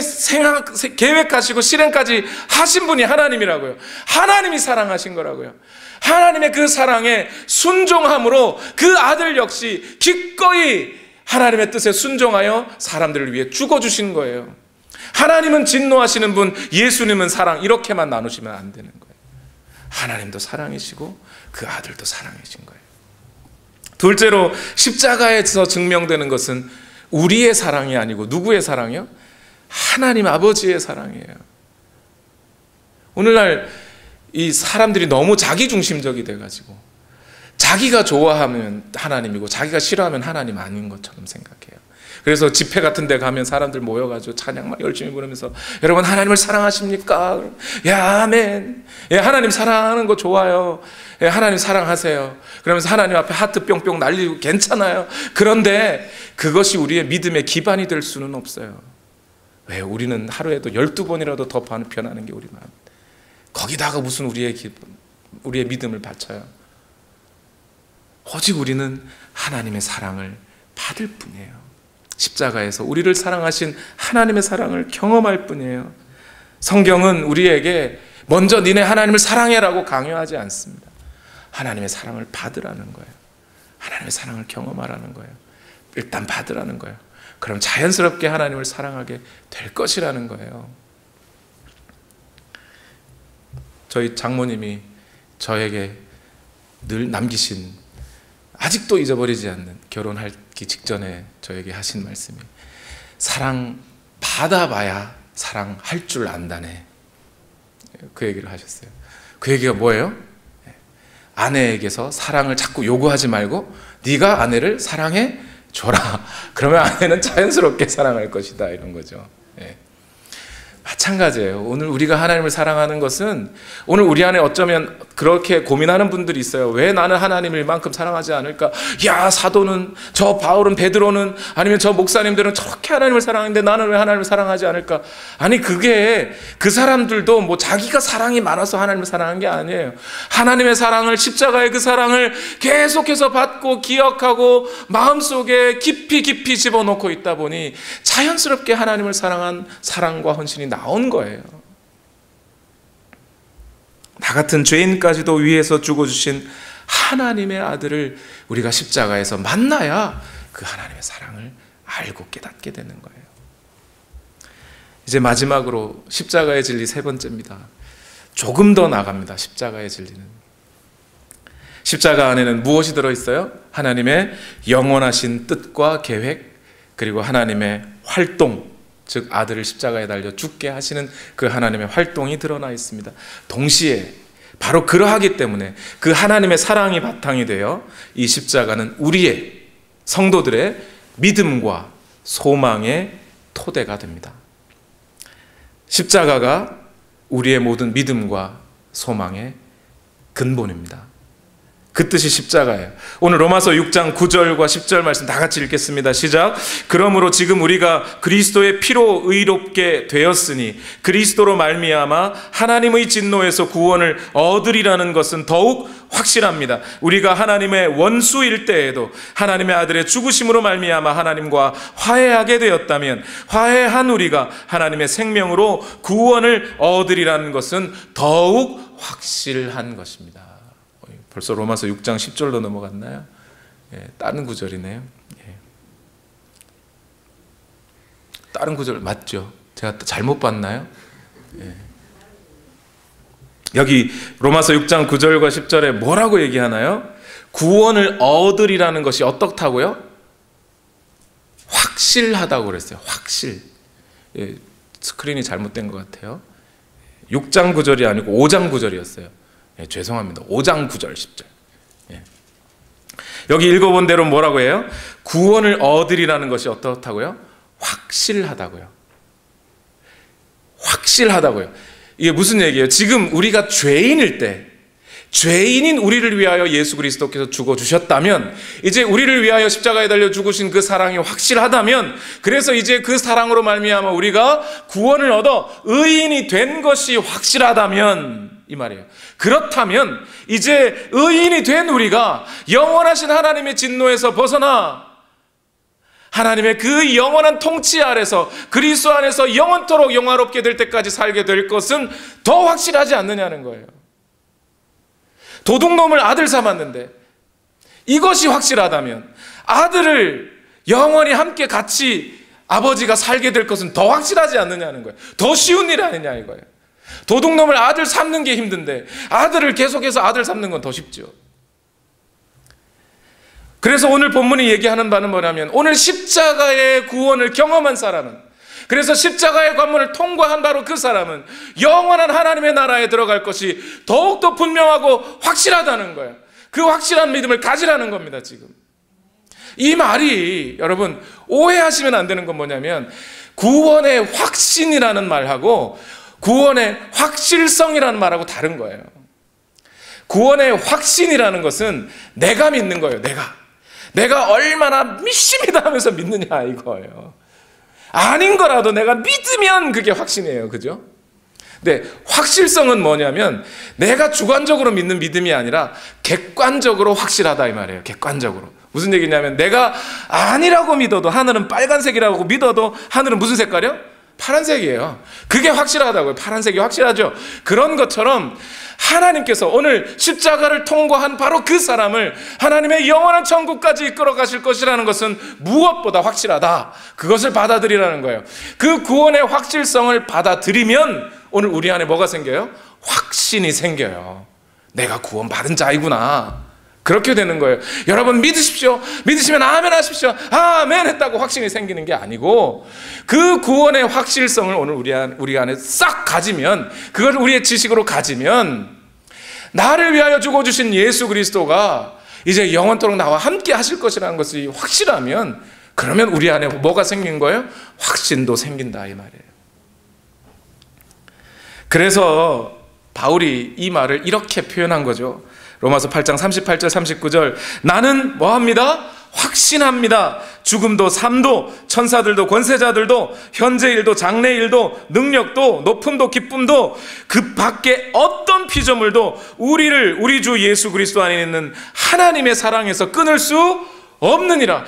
계획하시고 실행까지 하신 분이 하나님이라고요. 하나님이 사랑하신 거라고요. 하나님의 그 사랑에 순종함으로 그 아들 역시 기꺼이 하나님의 뜻에 순종하여 사람들을 위해 죽어주신 거예요. 하나님은 진노하시는 분, 예수님은 사랑, 이렇게만 나누시면 안 되는 거예요. 하나님도 사랑이시고 그 아들도 사랑이신 거예요. 둘째로 십자가에서 증명되는 것은 우리의 사랑이 아니고 누구의 사랑이요? 하나님 아버지의 사랑이에요. 오늘날 이 사람들이 너무 자기중심적이 돼가지고 자기가 좋아하면 하나님이고 자기가 싫어하면 하나님 아닌 것처럼 생각해요. 그래서 집회 같은 데 가면 사람들 모여가지고 찬양만 열심히 부르면서, 여러분 하나님을 사랑하십니까? 야, 아멘. 예, 하나님 사랑하는 거 좋아요. 예, 하나님 사랑하세요. 그러면서 하나님 앞에 하트 뿅뿅 날리고 괜찮아요. 그런데 그것이 우리의 믿음의 기반이 될 수는 없어요. 왜? 우리는 하루에도 12번이라도 더 변하는 게 우리 마음. 거기다가 무슨 우리의 믿음을 바쳐요. 오직 우리는 하나님의 사랑을 받을 뿐이에요. 십자가에서 우리를 사랑하신 하나님의 사랑을 경험할 뿐이에요. 성경은 우리에게 먼저 니네 하나님을 사랑해라고 강요하지 않습니다. 하나님의 사랑을 받으라는 거예요. 하나님의 사랑을 경험하라는 거예요. 일단 받으라는 거예요. 그럼 자연스럽게 하나님을 사랑하게 될 것이라는 거예요. 저희 장모님이 저에게 늘 남기신, 아직도 잊어버리지 않는, 결혼하기 직전에 저에게 하신 말씀이, 사랑 받아봐야 사랑할 줄 안다네. 그 얘기를 하셨어요. 그 얘기가 뭐예요? 아내에게서 사랑을 자꾸 요구하지 말고 네가 아내를 사랑해 줘라. 그러면 아내는 자연스럽게 사랑할 것이다, 이런 거죠. 예. 마찬가지예요. 오늘 우리가 하나님을 사랑하는 것은, 오늘 우리 안에 어쩌면 그렇게 고민하는 분들이 있어요. 왜 나는 하나님을 이만큼 사랑하지 않을까? 야, 사도는, 저 바울은, 베드로는, 아니면 저 목사님들은 저렇게 하나님을 사랑하는데 나는 왜 하나님을 사랑하지 않을까? 아니, 그게 그 사람들도 뭐 자기가 사랑이 많아서 하나님을 사랑한 게 아니에요. 하나님의 사랑을, 십자가의 그 사랑을 계속해서 받고 기억하고 마음속에 깊이 깊이 집어넣고 있다 보니 자연스럽게 하나님을 사랑한 사랑과 헌신이 나온 거예요. 나 같은 죄인까지도 위해서 죽어주신 하나님의 아들을 우리가 십자가에서 만나야 그 하나님의 사랑을 알고 깨닫게 되는 거예요. 이제 마지막으로 십자가의 진리 세 번째입니다. 조금 더 나갑니다. 십자가의 진리는. 십자가 안에는 무엇이 들어있어요? 하나님의 영원하신 뜻과 계획, 그리고 하나님의 활동, 즉 아들을 십자가에 달려 죽게 하시는 그 하나님의 활동이 드러나 있습니다. 동시에 바로 그러하기 때문에 그 하나님의 사랑이 바탕이 되어 이 십자가는 우리의 성도들의 믿음과 소망의 토대가 됩니다. 십자가가 우리의 모든 믿음과 소망의 근본입니다. 그 뜻이 십자가예요. 오늘 로마서 6장 9절과 10절 말씀 다 같이 읽겠습니다. 시작. 그러므로 지금 우리가 그리스도의 피로 의롭게 되었으니 그리스도로 말미암아 하나님의 진노에서 구원을 얻으리라는 것은 더욱 확실합니다. 우리가 하나님의 원수일 때에도 하나님의 아들의 죽으심으로 말미암아 하나님과 화해하게 되었다면 화해한 우리가 하나님의 생명으로 구원을 얻으리라는 것은 더욱 확실한 것입니다. 벌써 로마서 6장 10절로 넘어갔나요? 예, 다른 구절이네요. 예. 다른 구절 맞죠? 제가 잘못 봤나요? 예. 여기 로마서 6장 9절과 10절에 뭐라고 얘기하나요? 구원을 얻으리라는 것이 어떻다고요? 확실하다고 그랬어요. 확실. 예, 스크린이 잘못된 것 같아요. 6장 9절이 아니고 5장 9절이었어요. 예, 죄송합니다. 5장 9절 10절. 예. 여기 읽어본 대로 뭐라고 해요? 구원을 얻으리라는 것이 어떻다고요? 확실하다고요. 확실하다고요. 이게 무슨 얘기예요? 지금 우리가 죄인일 때, 죄인인 우리를 위하여 예수 그리스도께서 죽어주셨다면, 이제 우리를 위하여 십자가에 달려 죽으신 그 사랑이 확실하다면, 그래서 이제 그 사랑으로 말미암아 우리가 구원을 얻어 의인이 된 것이 확실하다면, 이 말이에요. 그렇다면 이제 의인이 된 우리가 영원하신 하나님의 진노에서 벗어나 하나님의 그 영원한 통치 아래서 그리스도 안에서 영원토록 영화롭게 될 때까지 살게 될 것은 더 확실하지 않느냐는 거예요. 도둑놈을 아들 삼았는데 이것이 확실하다면 아들을 영원히 함께 같이 아버지가 살게 될 것은 더 확실하지 않느냐는 거예요. 더 쉬운 일 아니냐 이거예요. 도둑놈을 아들 삼는 게 힘든데 아들을 계속해서 아들 삼는 건 더 쉽죠. 그래서 오늘 본문이 얘기하는 바는 뭐냐면 오늘 십자가의 구원을 경험한 사람은, 그래서 십자가의 관문을 통과한 바로 그 사람은 영원한 하나님의 나라에 들어갈 것이 더욱더 분명하고 확실하다는 거예요. 그 확실한 믿음을 가지라는 겁니다. 지금 이 말이 여러분 오해하시면 안 되는 건 뭐냐면 구원의 확신이라는 말하고 구원의 확실성이라는 말하고 다른 거예요. 구원의 확신이라는 것은 내가 믿는 거예요. 내가 얼마나 믿습니다 하면서 믿느냐 이거예요. 아닌 거라도 내가 믿으면 그게 확신이에요. 그죠? 근데 확실성은 뭐냐면 내가 주관적으로 믿는 믿음이 아니라 객관적으로 확실하다 이 말이에요. 객관적으로. 무슨 얘기냐면 내가 아니라고 믿어도, 하늘은 빨간색이라고 믿어도 하늘은 무슨 색깔이요? 파란색이에요. 그게 확실하다고요. 파란색이 확실하죠. 그런 것처럼 하나님께서 오늘 십자가를 통과한 바로 그 사람을 하나님의 영원한 천국까지 이끌어 가실 것이라는 것은 무엇보다 확실하다. 그것을 받아들이라는 거예요. 그 구원의 확실성을 받아들이면 오늘 우리 안에 뭐가 생겨요? 확신이 생겨요. 내가 구원받은 자이구나. 그렇게 되는 거예요. 여러분 믿으십시오. 믿으시면 아멘 하십시오. 아멘 했다고 확신이 생기는 게 아니고 그 구원의 확실성을 오늘 우리 안에 싹 가지면, 그걸 우리의 지식으로 가지면 나를 위하여 죽어주신 예수 그리스도가 이제 영원토록 나와 함께 하실 것이라는 것이 확실하면, 그러면 우리 안에 뭐가 생긴 거예요? 확신도 생긴다 이 말이에요. 그래서 바울이 이 말을 이렇게 표현한 거죠. 로마서 8장 38절 39절, 나는 뭐합니다? 확신합니다. 죽음도 삶도 천사들도 권세자들도 현재일도 장래일도 능력도 높음도 기쁨도 그 밖에 어떤 피조물도 우리 주 예수 그리스도 안에 있는 하나님의 사랑에서 끊을 수 없느니라.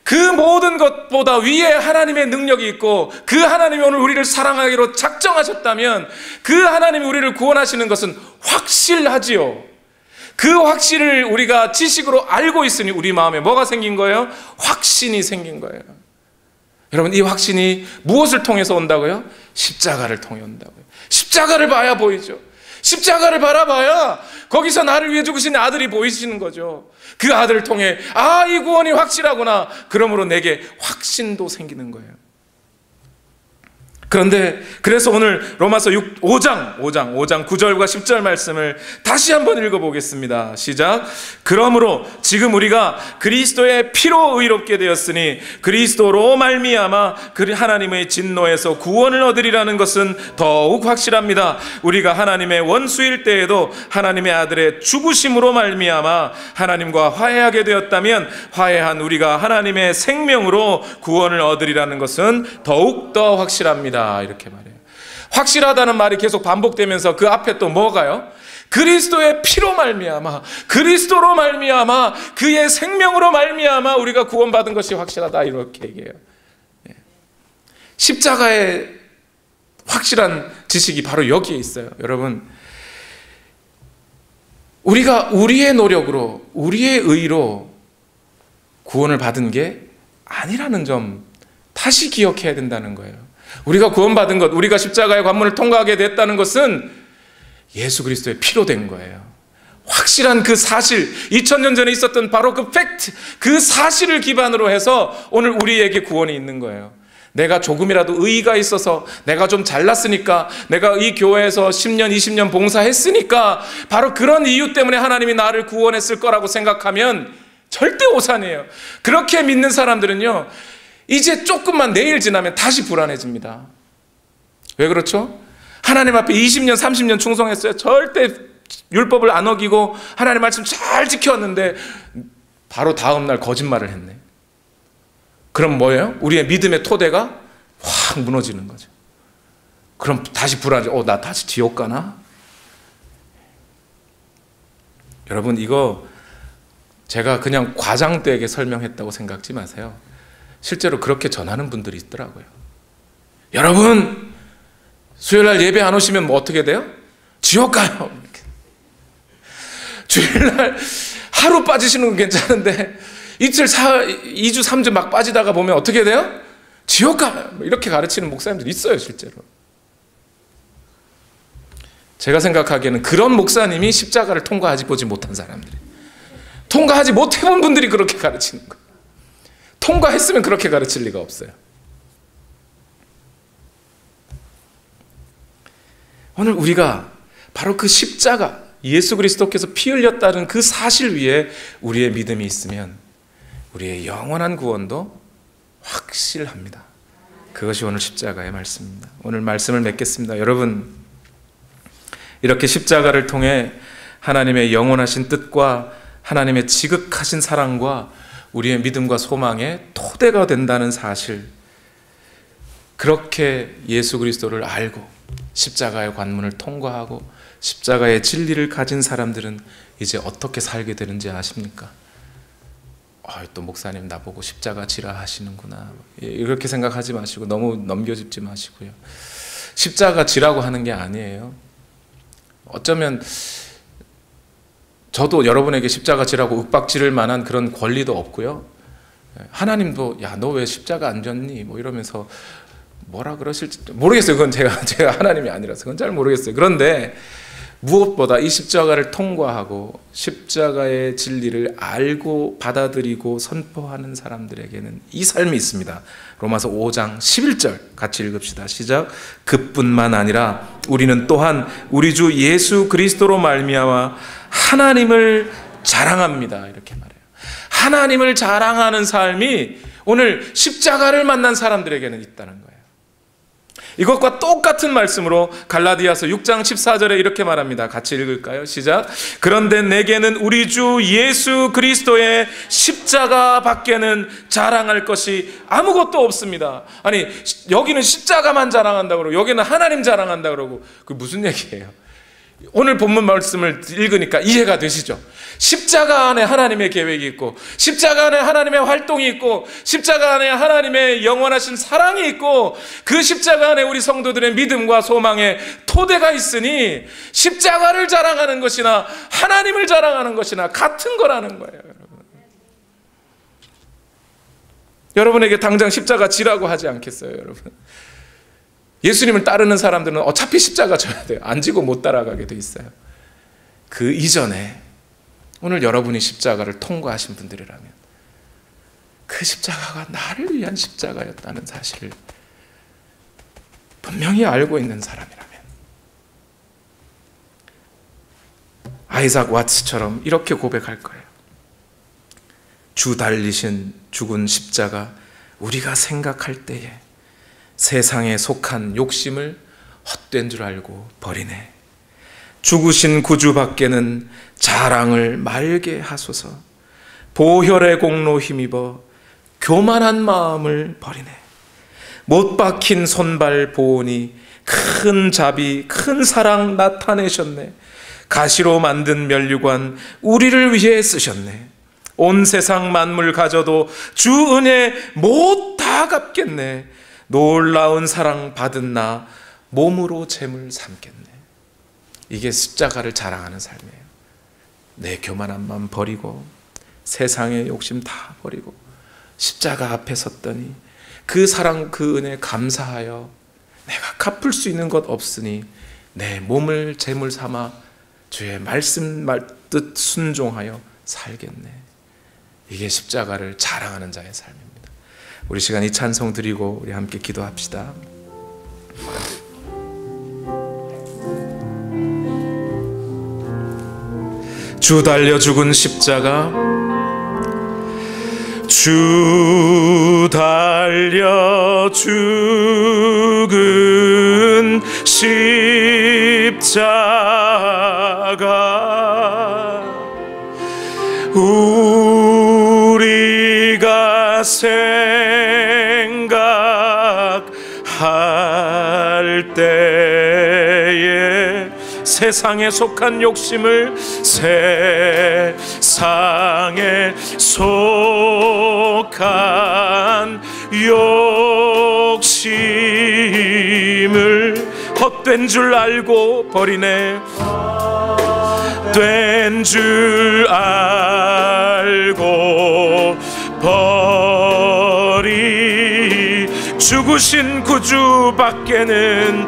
그 모든 것보다 위에 하나님의 능력이 있고 그 하나님이 오늘 우리를 사랑하기로 작정하셨다면 그 하나님이 우리를 구원하시는 것은 확실하지요. 그 확신을 우리가 지식으로 알고 있으니 우리 마음에 뭐가 생긴 거예요? 확신이 생긴 거예요. 여러분, 이 확신이 무엇을 통해서 온다고요? 십자가를 통해 온다고요. 십자가를 봐야 보이죠. 십자가를 바라봐야 거기서 나를 위해 죽으신 아들이 보이시는 거죠. 그 아들을 통해 이 구원이 확실하구나. 그러므로 내게 확신도 생기는 거예요. 그런데 그래서 오늘 로마서 5장 9절과 10절 말씀을 다시 한번 읽어보겠습니다. 시작. 그러므로 지금 우리가 그리스도의 피로 의롭게 되었으니 그리스도로 말미암아 하나님의 진노에서 구원을 얻으리라는 것은 더욱 확실합니다. 우리가 하나님의 원수일 때에도 하나님의 아들의 죽으심으로 말미암아 하나님과 화해하게 되었다면 화해한 우리가 하나님의 생명으로 구원을 얻으리라는 것은 더욱더 확실합니다. 이렇게 말해요. 확실하다는 말이 계속 반복되면서 그 앞에 또 뭐가요? 그리스도의 피로 말미암아, 그리스도로 말미암아, 그의 생명으로 말미암아 우리가 구원받은 것이 확실하다, 이렇게 얘기해요. 십자가의 확실한 지식이 바로 여기에 있어요. 여러분, 우리가 우리의 노력으로, 우리의 의로 구원을 받은 게 아니라는 점 다시 기억해야 된다는 거예요. 우리가 구원받은 것, 우리가 십자가의 관문을 통과하게 됐다는 것은 예수 그리스도의 피로 된 거예요. 확실한 그 사실, 2000년 전에 있었던 바로 그 팩트, 그 사실을 기반으로 해서 오늘 우리에게 구원이 있는 거예요. 내가 조금이라도 의의가 있어서, 내가 좀 잘났으니까, 내가 이 교회에서 10년, 20년 봉사했으니까 바로 그런 이유 때문에 하나님이 나를 구원했을 거라고 생각하면 절대 오산이에요. 그렇게 믿는 사람들은요, 이제 조금만 내일 지나면 다시 불안해집니다. 왜 그렇죠? 하나님 앞에 20년, 30년 충성했어요. 절대 율법을 안 어기고 하나님 말씀 잘 지켰는데 바로 다음 날 거짓말을 했네. 그럼 뭐예요? 우리의 믿음의 토대가 확 무너지는 거죠. 그럼 다시 불안해져. 나 다시 지옥 가나? 여러분, 이거 제가 그냥 과장되게 설명했다고 생각지 마세요. 실제로 그렇게 전하는 분들이 있더라고요. 여러분, 수요일날 예배 안 오시면 뭐 어떻게 돼요? 지옥 가요. 주일날 하루 빠지시는 건 괜찮은데 이틀, 2주, 3주 막 빠지다가 보면 어떻게 돼요? 지옥 가요. 이렇게 가르치는 목사님들이 있어요, 실제로. 제가 생각하기에는 그런 목사님이 십자가를 통과하지 보지 못한 사람들이, 통과하지 못해본 분들이 그렇게 가르치는 거예요. 통과했으면 그렇게 가르칠 리가 없어요. 오늘 우리가 바로 그 십자가, 예수 그리스도께서 피 흘렸다는 그 사실 위에 우리의 믿음이 있으면 우리의 영원한 구원도 확실합니다. 그것이 오늘 십자가의 말씀입니다. 오늘 말씀을 맺겠습니다. 여러분, 이렇게 십자가를 통해 하나님의 영원하신 뜻과 하나님의 지극하신 사랑과 우리의 믿음과 소망의 토대가 된다는 사실, 그렇게 예수 그리스도를 알고 십자가의 관문을 통과하고 십자가의 진리를 가진 사람들은 이제 어떻게 살게 되는지 아십니까? 또 목사님 나보고 십자가 지라 하시는구나, 이렇게 생각하지 마시고 너무 넘겨짚지 마시고요. 십자가 지라고 하는 게 아니에요. 어쩌면 저도 여러분에게 십자가 지라고 윽박지를 만한 그런 권리도 없고요. 하나님도 야, 너 왜 십자가 안 졌니? 뭐 이러면서 뭐라 그러실지 모르겠어요. 그건 제가 하나님이 아니라서 그건 잘 모르겠어요. 그런데 무엇보다 이 십자가를 통과하고 십자가의 진리를 알고 받아들이고 선포하는 사람들에게는 이 삶이 있습니다. 로마서 5장 11절 같이 읽읍시다. 시작. 그뿐만 아니라 우리는 또한 우리 주 예수 그리스도로 말미암아 하나님을 자랑합니다. 이렇게 말해요. 하나님을 자랑하는 삶이 오늘 십자가를 만난 사람들에게는 있다는 거예요. 이것과 똑같은 말씀으로 갈라디아서 6장 14절에 이렇게 말합니다. 같이 읽을까요? 시작. 그런데 내게는 우리 주 예수 그리스도의 십자가 밖에는 자랑할 것이 아무것도 없습니다. 아니, 여기는 십자가만 자랑한다고 그러고 여기는 하나님 자랑한다고 그러고, 그게 무슨 얘기예요? 오늘 본문 말씀을 읽으니까 이해가 되시죠? 십자가 안에 하나님의 계획이 있고, 십자가 안에 하나님의 활동이 있고, 십자가 안에 하나님의 영원하신 사랑이 있고, 그 십자가 안에 우리 성도들의 믿음과 소망의 토대가 있으니 십자가를 자랑하는 것이나 하나님을 자랑하는 것이나 같은 거라는 거예요. 여러분에게 당장 십자가 지라고 하지 않겠어요, 여러분? 예수님을 따르는 사람들은 어차피 십자가 져야 돼요. 안 지고 못 따라가게 돼 있어요. 그 이전에 오늘 여러분이 십자가를 통과하신 분들이라면 그 십자가가 나를 위한 십자가였다는 사실을 분명히 알고 있는 사람이라면, 아이작 와츠처럼 이렇게 고백할 거예요. 주 달리신 죽은 십자가, 우리가 생각할 때에 세상에 속한 욕심을 헛된 줄 알고 버리네. 죽으신 구주 밖에는 자랑을 말게 하소서. 보혈의 공로 힘입어 교만한 마음을 버리네. 못 박힌 손발 보오니 큰 자비 큰 사랑 나타내셨네. 가시로 만든 면류관 우리를 위해 쓰셨네. 온 세상 만물 가져도 주 은혜 못 다 갚겠네. 놀라운 사랑 받은 나 몸으로 재물 삼겠네. 이게 십자가를 자랑하는 삶이에요. 내 교만한 마음 버리고 세상의 욕심 다 버리고 십자가 앞에 섰더니 그 사랑 그 은혜 감사하여 내가 갚을 수 있는 것 없으니 내 몸을 재물 삼아 주의 말씀 뜻 순종하여 살겠네. 이게 십자가를 자랑하는 자의 삶입니다. 우리 시간 이 찬송 드리고 우리 함께 기도합시다. 주 달려 죽은 십자가, 주 달려 죽은 십자가, 우리가 생각할 때에 세상에 속한 욕심을, 세상에 속한 욕심을 헛된 줄 알고 버리네. 된 줄 알고 버리 죽으신 구주 밖에는,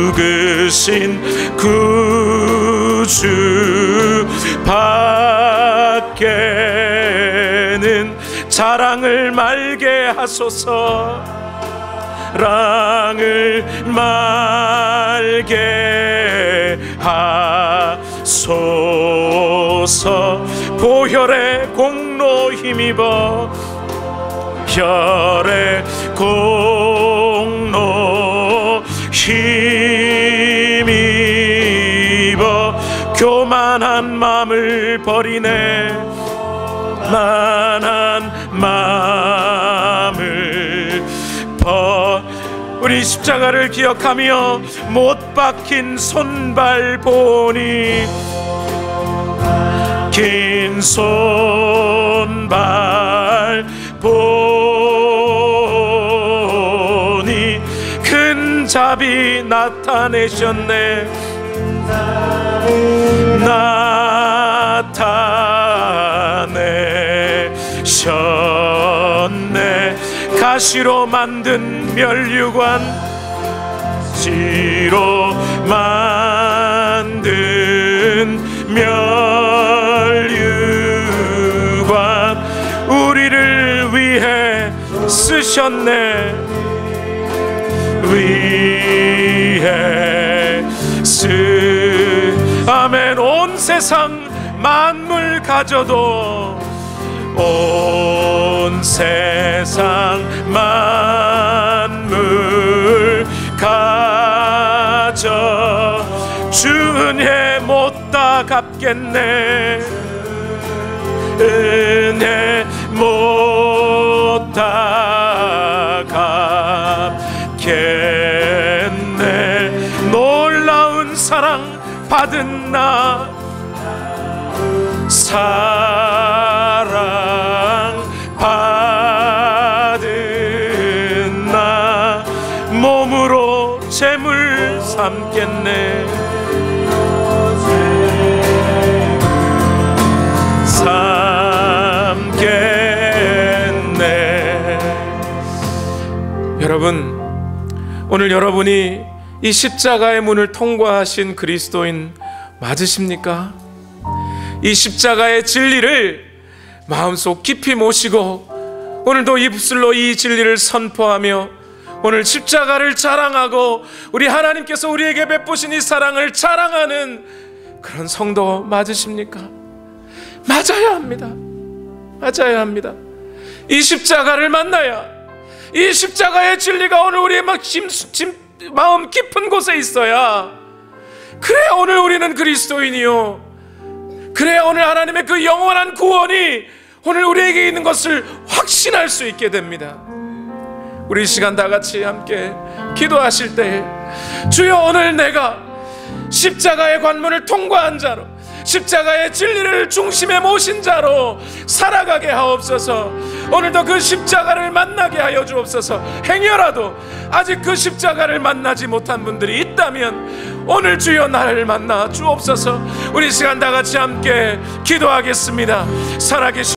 죽으신 구주 밖에는 자랑을 말게 하소서. 랑을 말게 하소서. 보혈의 공로 힘입어, 혈의 공로 힘입어 교만한 마음을 버리네. 만한 마음을 우리 십자가를 기억하며 못 박힌 손발 보니, 긴 손발 보니 큰 자비 나타내셨네. 나타내셨네. 가시로 만든 면류관, 가시로 만든 면류관 우리를 위해 쓰셨네. 위해 아멘. 온 세상 세상 만물 가져도 온 세상 만물 가져 주 은혜 못 다 갚겠네. 은혜 못 다 갚겠네. 놀라운 사랑 받은 나, 사랑 받은 나 몸으로 재물 삼겠네. 여러분, 오늘 여러분이 이 십자가의 문을 통과하신 그리스도인 맞으십니까? 이 십자가의 진리를 마음속 깊이 모시고 오늘도 입술로 이 진리를 선포하며 오늘 십자가를 자랑하고 우리 하나님께서 우리에게 베푸신 이 사랑을 자랑하는 그런 성도 맞으십니까? 맞아야 합니다. 맞아야 합니다. 이 십자가를 만나야, 이 십자가의 진리가 오늘 우리의 마음 깊은 곳에 있어야, 그래 오늘 우리는 그리스도인이요, 그래 오늘 하나님의 그 영원한 구원이 오늘 우리에게 있는 것을 확신할 수 있게 됩니다. 우리 이 시간 다 같이 함께 기도하실 때, 주여 오늘 내가 십자가의 관문을 통과한 자로, 십자가의 진리를 중심에 모신 자로 살아가게 하옵소서. 오늘도 그 십자가를 만나게 하여 주옵소서. 행여라도 아직 그 십자가를 만나지 못한 분들이 있다면 오늘 주여 나를 만나 주옵소서. 우리 시간 다 같이 함께 기도하겠습니다. 살아계신